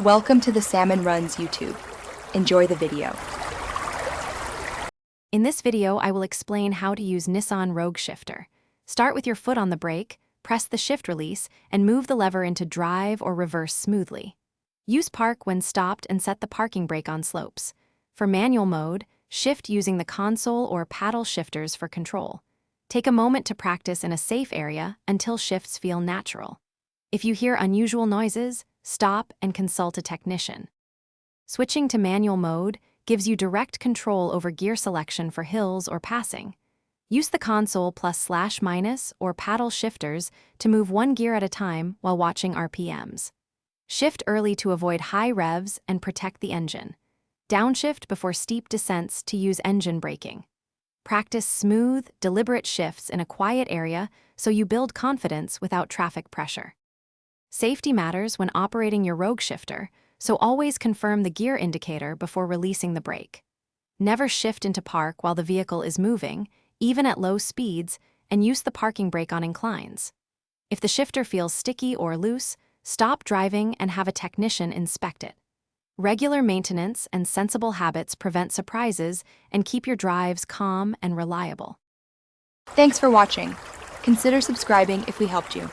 Welcome to the Salmon Runs YouTube. Enjoy the video. In this video, I will explain how to use Nissan Rogue Shifter. Start with your foot on the brake, press the shift release, and move the lever into drive or reverse smoothly. Use park when stopped and set the parking brake on slopes. For manual mode, shift using the console or paddle shifters for control. Take a moment to practice in a safe area until shifts feel natural. If you hear unusual noises, stop and consult a technician. Switching to manual mode gives you direct control over gear selection for hills or passing. Use the console +/- or paddle shifters to move one gear at a time while watching RPMs. Shift early to avoid high revs and protect the engine. Downshift before steep descents to use engine braking. Practice smooth, deliberate shifts in a quiet area so you build confidence without traffic pressure. Safety matters when operating your Rogue Shifter, so always confirm the gear indicator before releasing the brake. Never shift into park while the vehicle is moving, even at low speeds, and use the parking brake on inclines. If the shifter feels sticky or loose, stop driving and have a technician inspect it. Regular maintenance and sensible habits prevent surprises and keep your drives calm and reliable. Thanks for watching. Consider subscribing if we helped you.